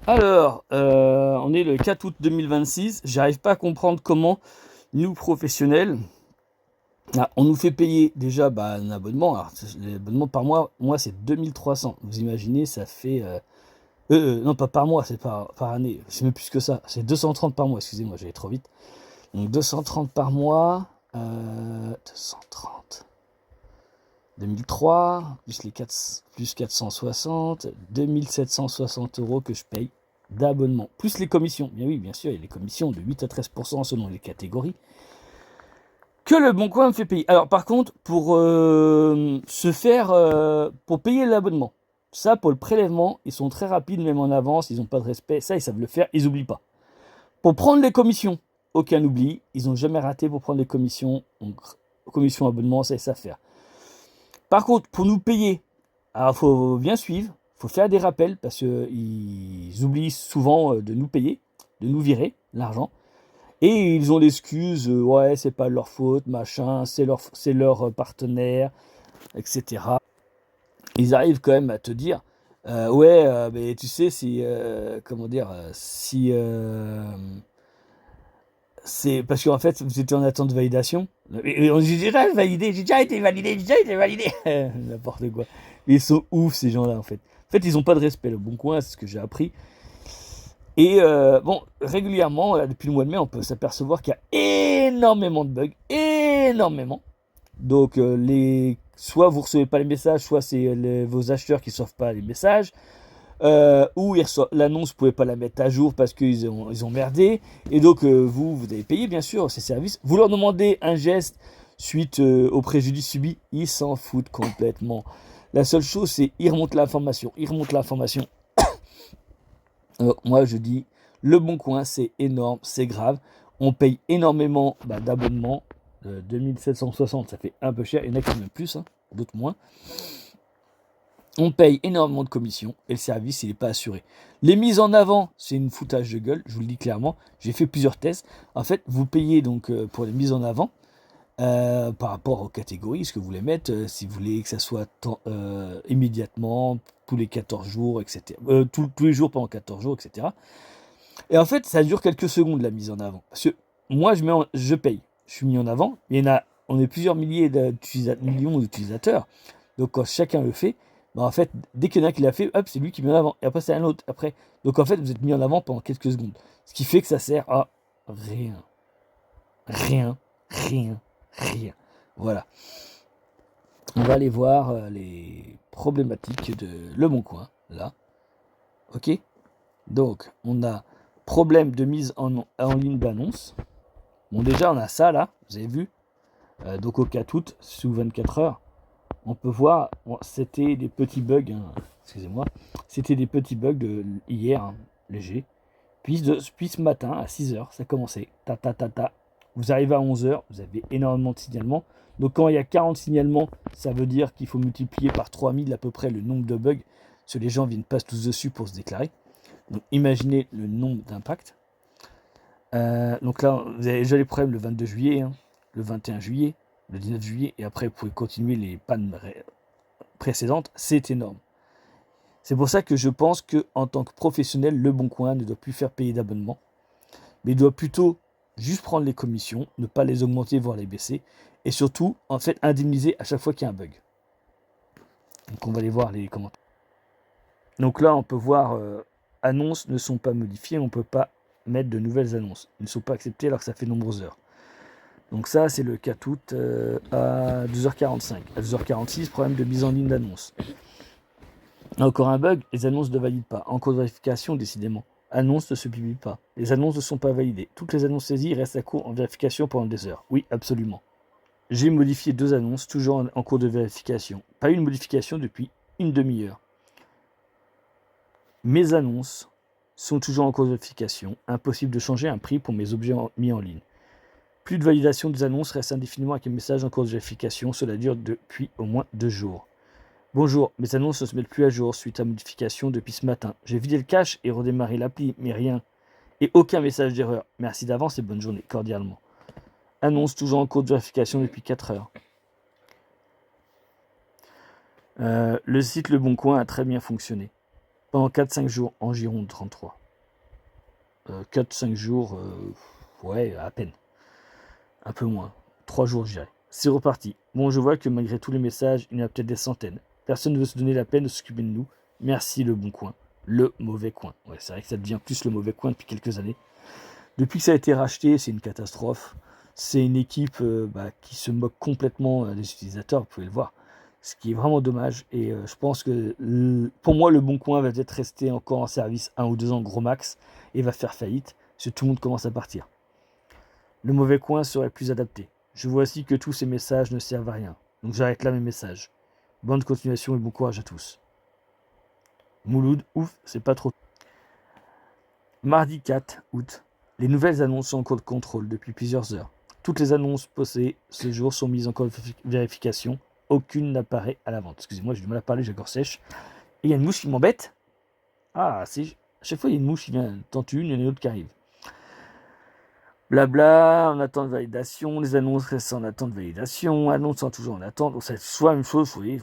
Alors, on est le 4 août 2026. J'arrive pas à comprendre comment nous, professionnels, on nous fait payer déjà un abonnement. Alors, l'abonnement par mois, moi, c'est 2300. Vous imaginez, ça fait... non, pas par mois, c'est par année. C'est même plus que ça. C'est 230 par mois, excusez-moi, j'allais trop vite. Donc 230 par mois. 230. 2003, plus les 4, plus 460, 2760 € que je paye d'abonnement. Plus les commissions. Bien oui, bien sûr, il y a les commissions de 8 à 13% selon les catégories. Que le Bon Coin me fait payer. Alors par contre, pour pour payer l'abonnement, ça pour le prélèvement, ils sont très rapides, même en avance, ils n'ont pas de respect, ça ils savent le faire, ils n'oublient pas. Pour prendre les commissions, aucun oubli, ils n'ont jamais raté pour prendre les commissions, donc commission abonnement, ça ils savent faire. Par contre, pour nous payer, alors il faut bien suivre, il faut faire des rappels parce qu'ils oublient souvent de nous payer, de nous virer l'argent. Et ils ont l'excuse, ouais, c'est pas leur faute, machin, c'est leur partenaire, etc. Ils arrivent quand même à te dire, ouais, mais tu sais, si, comment dire, si, c'est parce qu'en fait, vous étiez en attente de validation. Et on dit déjà validé, j'ai déjà été validé. N'importe quoi. Ils sont ouf, ces gens-là, en fait. En fait, ils ont pas de respect. Le Bon Coin, c'est ce que j'ai appris. Et bon, régulièrement, là, depuis le mois de mai, on peut s'apercevoir qu'il y a énormément de bugs, énormément. Donc, soit vous recevez pas les messages, soit c'est vos acheteurs qui ne reçoivent pas les messages, ou l'annonce, vous pouvez pas la mettre à jour parce qu'ils ont merdé. Et donc, vous avez payé, bien sûr, ces services. Vous leur demandez un geste suite au préjudice subi, ils s'en foutent complètement. La seule chose, c'est ils remontent l'information. Ils remontent l'information. Moi, je dis, le Bon Coin, c'est énorme, c'est grave. On paye énormément d'abonnements. 2760, ça fait un peu cher. Il y en a qui en ont plus, hein, d'autres moins. On paye énormément de commissions et le service, il n'est pas assuré. Les mises en avant, c'est une foutage de gueule, je vous le dis clairement. J'ai fait plusieurs tests. En fait, vous payez donc pour les mises en avant par rapport aux catégories, ce que vous voulez mettre, si vous voulez que ça soit immédiatement, tous les 14 jours, etc. Tous les jours pendant 14 jours, etc. Et en fait, ça dure quelques secondes la mise en avant. Parce que moi, je paye. Je suis mis en avant. On est plusieurs millions d'utilisateurs. Donc quand chacun le fait, en fait, dès qu'il y en a un qui l'a fait, hop, c'est lui qui met en avant. Et après, c'est un autre. Après. Donc en fait, vous êtes mis en avant pendant quelques secondes. Ce qui fait que ça sert à rien. Rien. Rien. Rien. Voilà. On va aller voir les problématiques de Le Bon Coin. Là. Ok. Donc, on a problème de mise en ligne d'annonce. Bon, déjà, on a ça là, vous avez vu. Donc, au 4 août, sous 24 heures, on peut voir, bon, c'était des petits bugs, hein, excusez-moi, c'était des petits bugs de hier, hein, légers. Puis ce matin, à 6 heures, ça commençait. Ta, ta, ta, ta. Vous arrivez à 11 heures, vous avez énormément de signalements. Donc, quand il y a 40 signalements, ça veut dire qu'il faut multiplier par 3000 à peu près le nombre de bugs. Parce que les gens viennent pas tous dessus pour se déclarer. Donc, imaginez le nombre d'impacts. Donc là, vous avez déjà les problèmes le 22 juillet, hein, le 21 juillet, le 19 juillet, et après, vous pouvez continuer les pannes précédentes. C'est énorme. C'est pour ça que je pense qu'en tant que professionnel, Le Bon Coin ne doit plus faire payer d'abonnement, mais il doit plutôt juste prendre les commissions, ne pas les augmenter, voire les baisser, et surtout, en fait, indemniser à chaque fois qu'il y a un bug. Donc on va aller voir les commentaires. Donc là, on peut voir annonces ne sont pas modifiées, on ne peut pas mettre de nouvelles annonces. Ils ne sont pas acceptées alors que ça fait de nombreuses heures. Donc ça, c'est le 4 août à 12h45. À 12h46, problème de mise en ligne d'annonces. Encore un bug, les annonces ne valident pas. En cours de vérification, décidément. Annonces ne se publient pas. Les annonces ne sont pas validées. Toutes les annonces saisies restent à court en vérification pendant des heures. Oui, absolument. J'ai modifié 2 annonces, toujours en cours de vérification. Pas eu une modification depuis une demi-heure. Mes annonces sont toujours en cours de vérification. Impossible de changer un prix pour mes objets mis en ligne. Plus de validation des annonces, reste indéfiniment avec un message en cours de vérification. Cela dure depuis au moins 2 jours. Bonjour, mes annonces ne se mettent plus à jour suite à modification depuis ce matin. J'ai vidé le cache et redémarré l'appli, mais rien. Et aucun message d'erreur. Merci d'avance et bonne journée, cordialement. Annonce toujours en cours de vérification depuis 4 heures. Le site Le Bon Coin a très bien fonctionné. pendant 4-5 jours en Gironde 33. 4-5 jours, ouais, à peine. Un peu moins. 3 jours, je dirais. C'est reparti. Bon, je vois que malgré tous les messages, il y en a peut-être des centaines. Personne ne veut se donner la peine de s'occuper de nous. Merci le bon coin. Le mauvais coin. Ouais, c'est vrai que ça devient plus le mauvais coin depuis quelques années. Depuis que ça a été racheté, c'est une catastrophe. C'est une équipe qui se moque complètement des utilisateurs, vous pouvez le voir. Ce qui est vraiment dommage. Et je pense que pour moi, le bon coin va peut-être rester encore en service 1 ou 2 ans gros max et va faire faillite si tout le monde commence à partir. Le mauvais coin serait plus adapté. Je vois aussi que tous ces messages ne servent à rien. Donc j'arrête là mes messages. Bonne continuation et bon courage à tous. Mouloud, ouf, c'est pas trop. Mardi 4 août. Les nouvelles annonces sont en cours de contrôle depuis plusieurs heures. Toutes les annonces postées ce jour sont mises en cours de vérification. Aucune n'apparaît à la vente. Excusez-moi, j'ai du mal à parler, j'ai la gorge sèche. Et il y a une mouche qui m'embête. Ah, c'est... à chaque fois, il y a une mouche qui vient. Tant une, il y en a une autre qui arrive. Blabla, en attente de validation. Les annonces restent en attente de validation. Annonces sont toujours en attente. Donc, c'est soit la même chose, vous voyez.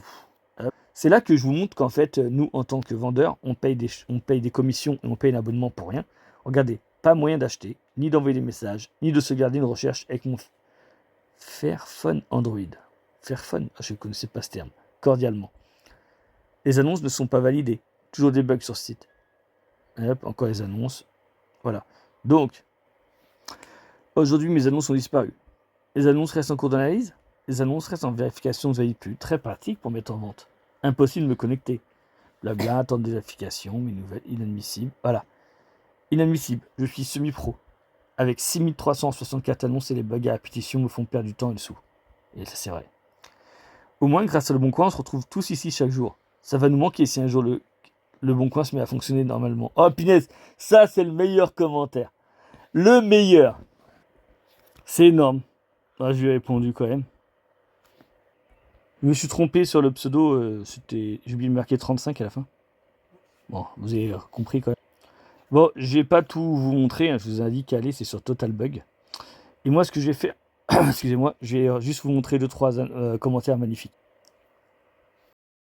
C'est là que je vous montre qu'en fait, nous, en tant que vendeurs, on paye des commissions et on paye un abonnement pour rien. Regardez, pas moyen d'acheter, ni d'envoyer des messages, ni de se garder une recherche avec mon Fairphone Android. Fairphone, je ne connaissais pas ce terme, cordialement. Les annonces ne sont pas validées. Toujours des bugs sur ce site. Et hop, encore les annonces. Voilà. Donc, aujourd'hui, mes annonces ont disparu. Les annonces restent en cours d'analyse. Les annonces restent en vérification de validité. Très pratique pour mettre en vente. Impossible de me connecter. Blabla, attendre des vérifications, mes nouvelles, inadmissible. Voilà. Inadmissible. Je suis semi-pro. Avec 6364 annonces et les bugs à répétition me font perdre du temps et le sou. Et ça, c'est vrai. Au moins, grâce à Le Bon Coin, on se retrouve tous ici chaque jour. Ça va nous manquer si un jour le Bon Coin se met à fonctionner normalement. Oh, punaise, ça, c'est le meilleur commentaire. Le meilleur. C'est énorme. Ah, je lui ai répondu quand même. Je me suis trompé sur le pseudo. J'ai oublié de marquer 35 à la fin. Bon, vous avez compris quand même. Bon, je vais pas tout vous montrer. Hein, je vous indique qu'aller, c'est sur Total Bug. Et moi, ce que je vais faire, excusez-moi, je vais juste vous montrer 2-3 commentaires magnifiques.